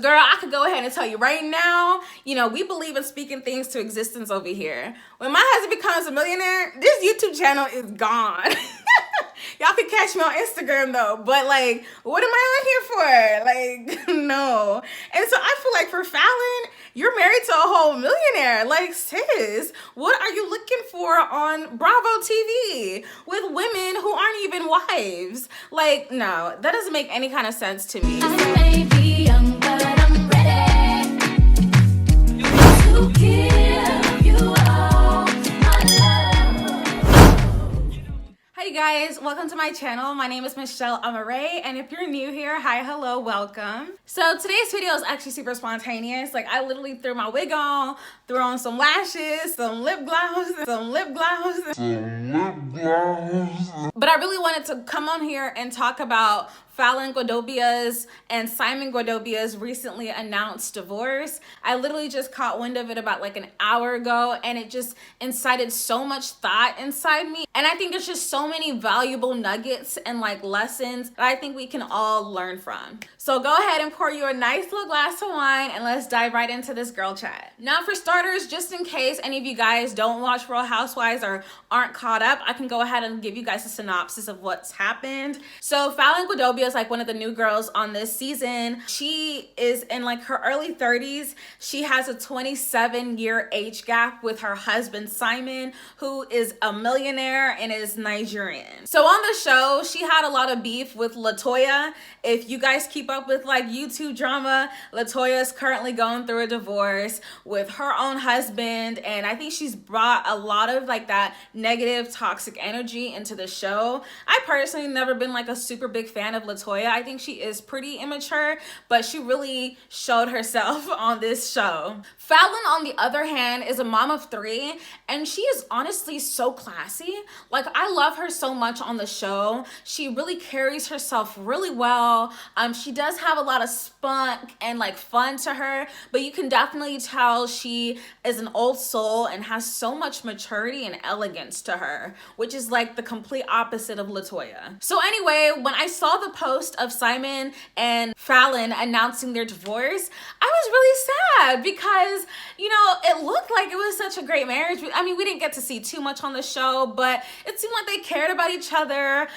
Girl, I could go ahead and tell you right now, we believe in speaking things to existence over here. When my husband becomes a millionaire, this YouTube channel is gone. Y'all can catch me on Instagram though, but like, what am I on here for? Like, no. And so I feel like for Fallon, you're married to a whole millionaire. Like, sis, what are you looking for on Bravo TV with women who aren't even wives? Like, no, that doesn't make any kind of sense to me. I may be young, but I'm ready to give you all my love. Hi guys, welcome to my channel. My name is Michelle Amoré, and if you're new here, hi, hello, welcome. So today's video is actually super spontaneous. Like, I literally threw my wig on, threw on some lashes, some lip gloss. But I really wanted to come on here and talk about Falynn Guobadia's and Simon Guobadia's recently announced divorce. I literally just caught wind of it about like an hour ago, and it just incited so much thought inside me. And I think there's just so many valuable nuggets and like lessons that I think we can all learn from. So go ahead and pour you a nice little glass of wine and let's dive right into this girl chat. Now for starters, just in case any of you guys don't watch Real Housewives or aren't caught up, I can go ahead and give you guys a synopsis of what's happened. So Falynn Guobadia is like one of the new girls on this season. She is in like her early 30s. She has a 27-year age gap with her husband Simon, who is a millionaire and is Nigerian. So on the show, she had a lot of beef with Latoya. If you guys keep up with like YouTube drama, Latoya is currently going through a divorce with her own husband, and I think she's brought a lot of like that negative toxic energy into the show. I personally never been like a super big fan of Latoya. I think she is pretty immature, but she really showed herself on this show. Fallon, on the other hand, is a mom of 3, and she is honestly so classy. Like, I love her so much on the show. She really carries herself really well. She does have a lot of spunk and like fun to her, but you can definitely tell she is an old soul and has so much maturity and elegance to her, which is like the complete opposite of Latoya. So anyway, when I saw the post of Simon and Fallon announcing their divorce, I was really sad because, it looked like it was such a great marriage. I mean, we didn't get to see too much on the show, but it seemed like they cared about each other.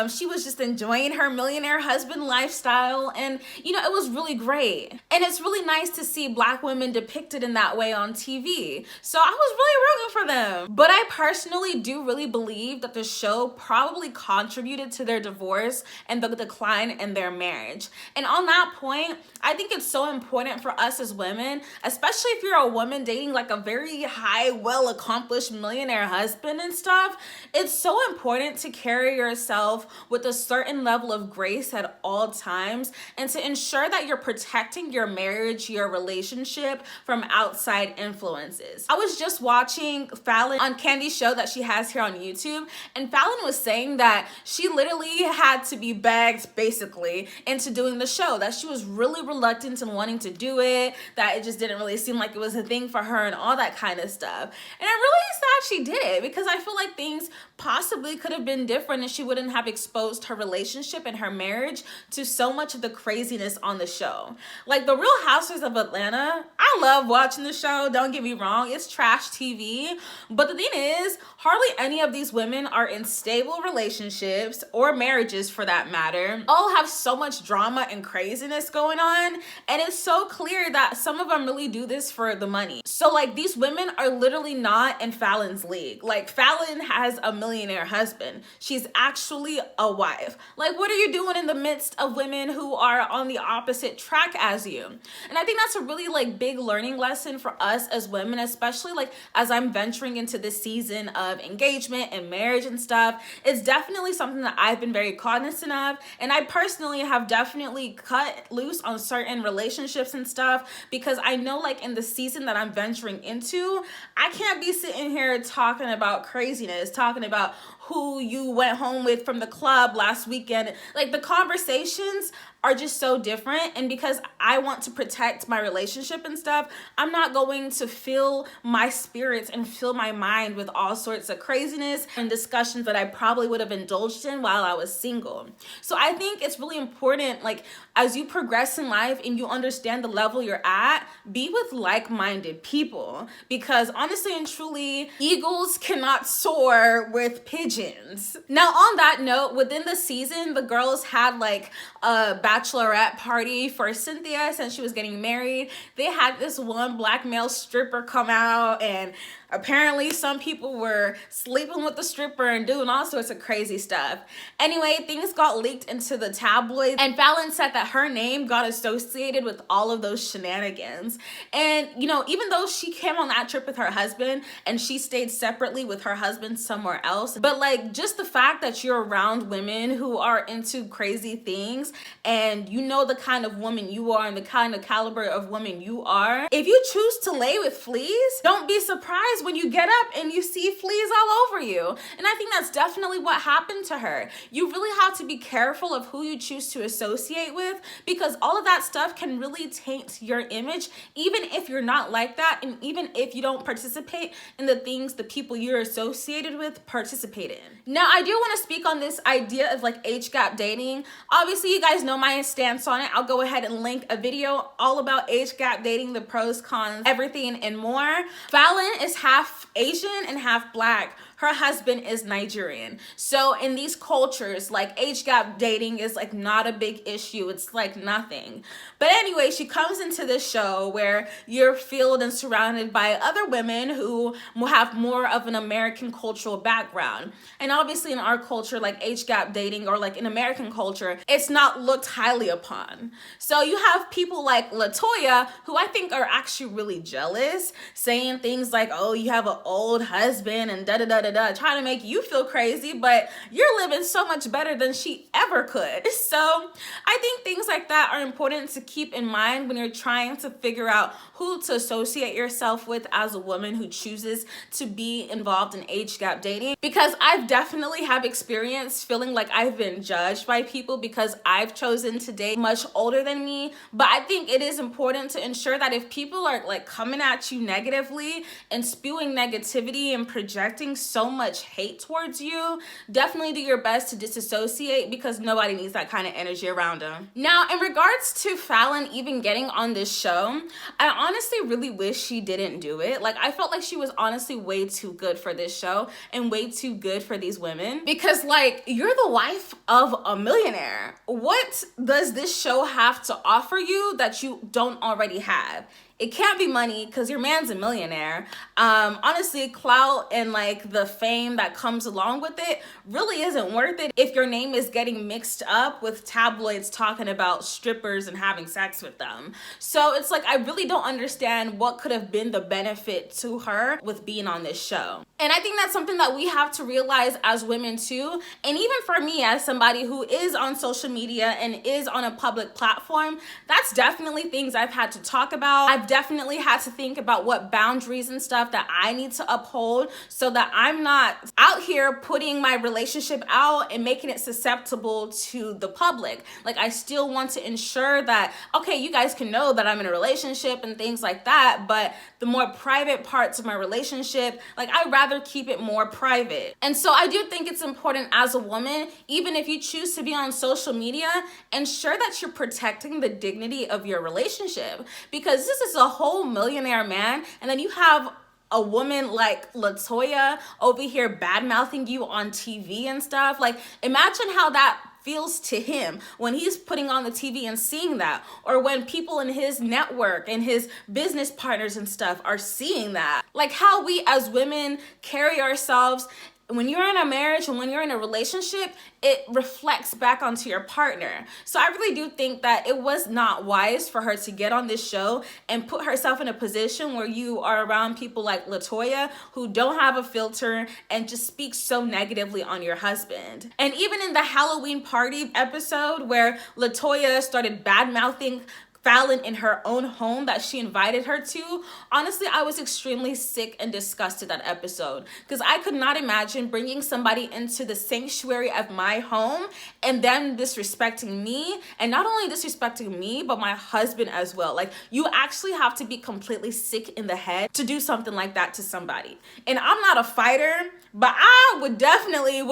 She was just enjoying her millionaire husband lifestyle, and, it was really great. And it's really nice to see Black women depicted in that way on TV. So I was really rooting for them. But I personally do really believe that the show probably contributed to their divorce and the decline in their marriage. And on that point, I think it's so important for us as women, especially if you're a woman dating like a very high, well-accomplished millionaire husband and stuff, it's so important to carry yourself with a certain level of grace at all times and to ensure that you're protecting your marriage, your relationship from outside influences. I was just watching Fallon on Candy's show that she has here on YouTube, and Fallon was saying that she literally had to be begged basically into doing the show, that she was really reluctant in wanting to do it, that it just didn't really seem like it was a thing for her and all that kind of stuff. And I'm really sad she did it, because I feel like things possibly could have been different and she wouldn't have exposed her relationship and her marriage to so much of the craziness on the show. Like the Real Housewives of Atlanta, I love watching the show, don't get me wrong, it's trash TV, but the thing is, hardly any of these women are in stable relationships or marriages for that matter. All have so much drama and craziness going on, and it's so clear that some of them really do this for the money. So like, these women are literally not in Fallon's league. Like, Fallon has a millionaire husband. She's actually a wife. Like, what are you doing in the midst of women who are on the opposite track as you? And I think that's a really like big learning lesson for us as women, especially like as I'm venturing into this season of engagement and marriage and stuff. It's definitely something that I've been very cognizant of, and I personally have definitely cut loose on certain relationships and stuff, because I know like in the season that I'm venturing into, I can't be sitting here talking about craziness, talking about who you went home with from the club last weekend. Like, the conversations are just so different. And because I want to protect my relationship and stuff, I'm not going to fill my spirits and fill my mind with all sorts of craziness and discussions that I probably would have indulged in while I was single. So I think it's really important, like, as you progress in life and you understand the level you're at, be with like-minded people, because honestly and truly, eagles cannot soar with pigeons. Now, on that note, within the season, the girls had like a bachelorette party for Cynthia since she was getting married. They had this one black male stripper come out, and apparently some people were sleeping with the stripper and doing all sorts of crazy stuff. Anyway, things got leaked into the tabloids, and Fallon said that her name got associated with all of those shenanigans. And, you know, even though she came on that trip with her husband and she stayed separately with her husband somewhere else, but like, just the fact that you're around women who are into crazy things and you know the kind of woman you are and the kind of caliber of woman you are, if you choose to lay with fleas, don't be surprised when you get up and you see fleas all over you. And I think that's definitely what happened to her. You really have to be careful of who you choose to associate with, because all of that stuff can really taint your image, even if you're not like that, and even if you don't participate in the things the people you're associated with participate in. Now, I do want to speak on this idea of like age gap dating. Obviously, you guys know my stance on it. I'll go ahead and link a video all about age gap dating, the pros, cons, everything and more. Fallon is half Asian and half black. Her husband is Nigerian. So in these cultures, like, age gap dating is like not a big issue. It's like nothing. But anyway, she comes into this show where you're filled and surrounded by other women who have more of an American cultural background. And obviously in our culture, like age gap dating, or like in American culture, it's not looked highly upon. So you have people like Latoya, who I think are actually really jealous, saying things like, oh, you have an old husband and da-da-da-da-da, trying to make you feel crazy, but you're living so much better than she ever could. So I think things like that are important to keep in mind when you're trying to figure out who to associate yourself with as a woman who chooses to be involved in age gap dating. Because I've definitely have experience feeling like I've been judged by people because I've chosen to date much older than me. But I think it is important to ensure that if people are like coming at you negatively and spewing negativity and projecting so much hate towards you, definitely do your best to disassociate, because nobody needs that kind of energy around them. Now, in regards to Fallon even getting on this show, I honestly really wish she didn't do it. Like, I felt like she was honestly way too good for this show and way too good for these women, because like, you're the wife of a millionaire. What does this show have to offer you that you don't already have? It can't be money, because your man's a millionaire. Honestly, clout and like the fame that comes along with it really isn't worth it if your name is getting mixed up with tabloids talking about strippers and having sex with them. So it's like, I really don't understand what could have been the benefit to her with being on this show. And I think that's something that we have to realize as women too. And even for me, as somebody who is on social media and is on a public platform, that's definitely things I've had to talk about. I've definitely had to think about what boundaries and stuff that I need to uphold so that I'm not out here putting my relationship out and making it susceptible to the public. Like, I still want to ensure that, okay, you guys can know that I'm in a relationship and things like that, but the more private parts of my relationship, like, I'd rather keep it more private. And so I do think it's important as a woman, even if you choose to be on social media, ensure that you're protecting the dignity of your relationship, because this is a whole millionaire man, and then you have a woman like Latoya over here bad-mouthing you on TV and stuff. Like, imagine how that feels to him when he's putting on the TV and seeing that, or when people in his network and his business partners and stuff are seeing that. Like, how we as women carry ourselves when you're in a marriage and when you're in a relationship, it reflects back onto your partner. So I really do think that it was not wise for her to get on this show and put herself in a position where you are around people like Latoya who don't have a filter and just speak so negatively on your husband. And even in the Halloween party episode where Latoya started bad-mouthing Fallon in her own home that she invited her to, honestly, I was extremely sick and disgusted that episode, because I could not imagine bringing somebody into the sanctuary of my home and them disrespecting me, and not only disrespecting me, but my husband as well. Like, you actually have to be completely sick in the head to do something like that to somebody. And I'm not a fighter, but I would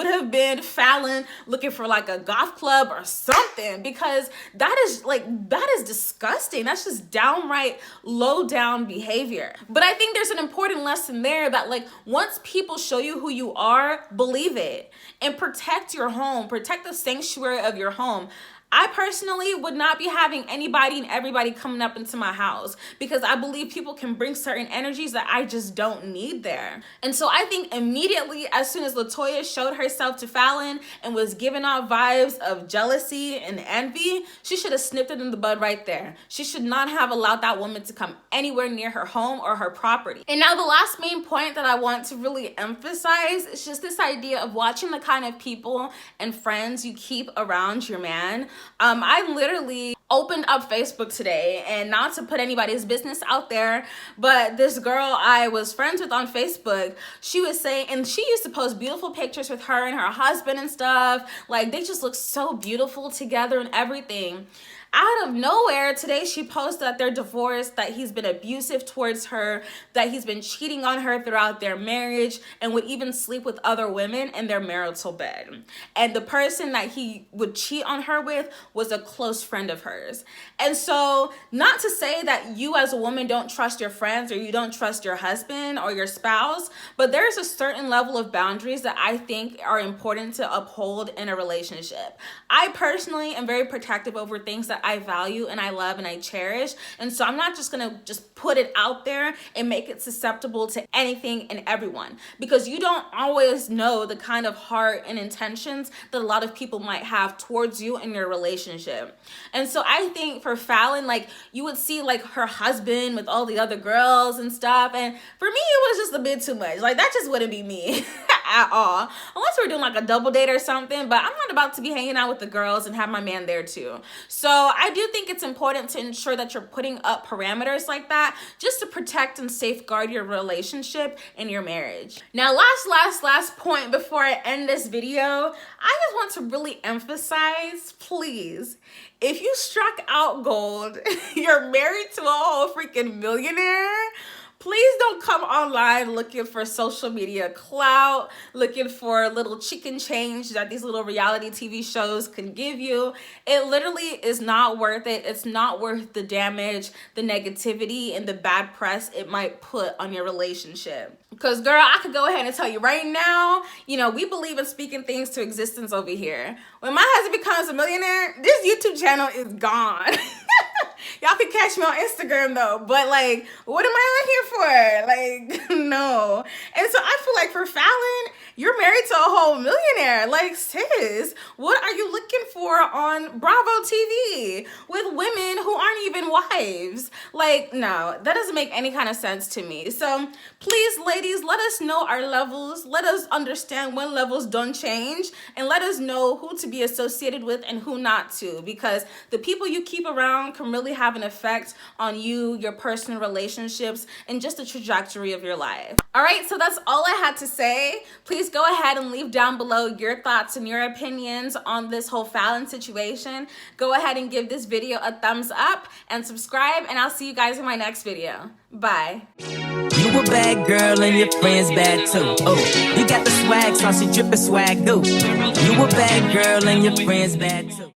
have been Fallon looking for like a golf club or something, because that is disgusting. That's just downright low down behavior. But I think there's an important lesson there that, like, once people show you who you are, believe it and protect your home, protect the sanctuary of your home. I personally would not be having anybody and everybody coming up into my house, because I believe people can bring certain energies that I just don't need there. And so I think immediately, as soon as Latoya showed herself to Fallon and was giving off vibes of jealousy and envy, she should have snipped it in the bud right there. She should not have allowed that woman to come anywhere near her home or her property. And now the last main point that I want to really emphasize is just this idea of watching the kind of people and friends you keep around your man. I literally opened up Facebook today, and not to put anybody's business out there, but this girl I was friends with on Facebook, she was saying, and she used to post beautiful pictures with her and her husband and stuff. Like, they just look so beautiful together and everything. Out of nowhere, today she posted that they're divorced, that he's been abusive towards her, that he's been cheating on her throughout their marriage, and would even sleep with other women in their marital bed. And the person that he would cheat on her with was a close friend of hers. And so, not to say that you as a woman don't trust your friends or you don't trust your husband or your spouse, but there's a certain level of boundaries that I think are important to uphold in a relationship. I personally am very protective over things that I value and I love and I cherish. And so I'm not just gonna just put it out there and make it susceptible to anything and everyone, because you don't always know the kind of heart and intentions that a lot of people might have towards you in your relationship. And so I think for Fallon, like, you would see like her husband with all the other girls and stuff, and for me it was just a bit too much. Like, that just wouldn't be me at all, unless we're doing like a double date or something. But I'm not about to be hanging out with the girls and have my man there too. So I do think it's important to ensure that you're putting up parameters like that, just to protect and safeguard your relationship and your marriage. Now, last point before I end this video, I just want to really emphasize, please, if you struck out gold, you're married to a whole freaking millionaire, please don't come online looking for social media clout, looking for a little chicken change that these little reality TV shows can give you. It literally is not worth it. It's not worth the damage, the negativity, and the bad press it might put on your relationship. Because, girl, I could go ahead and tell you right now, you know, we believe in speaking things to existence over here. When my husband becomes a millionaire, this YouTube channel is gone. Y'all can catch me on Instagram though, but like, what am I on here for? Like, no. And so I feel like for Fallon, you're married to a whole millionaire. Like, sis, what are you looking for on Bravo TV with women who aren't even wives? Like, no, that doesn't make any kind of sense to me. So please, ladies, let us know our levels. Let us understand when levels don't change, and let us know who to be associated with and who not to, because the people you keep around can really have an effect on you, your personal relationships, and just the trajectory of your life. All right, so that's all I had to say. Please go ahead and leave down below your thoughts and your opinions on this whole Fallon situation. Go ahead and give this video a thumbs up and subscribe, and I'll see you guys in my next video. Bye. You a bad girl and your friends bad too. Oh, you got the swag, saucy drippin' swag, do. You a bad girl and your friends bad too.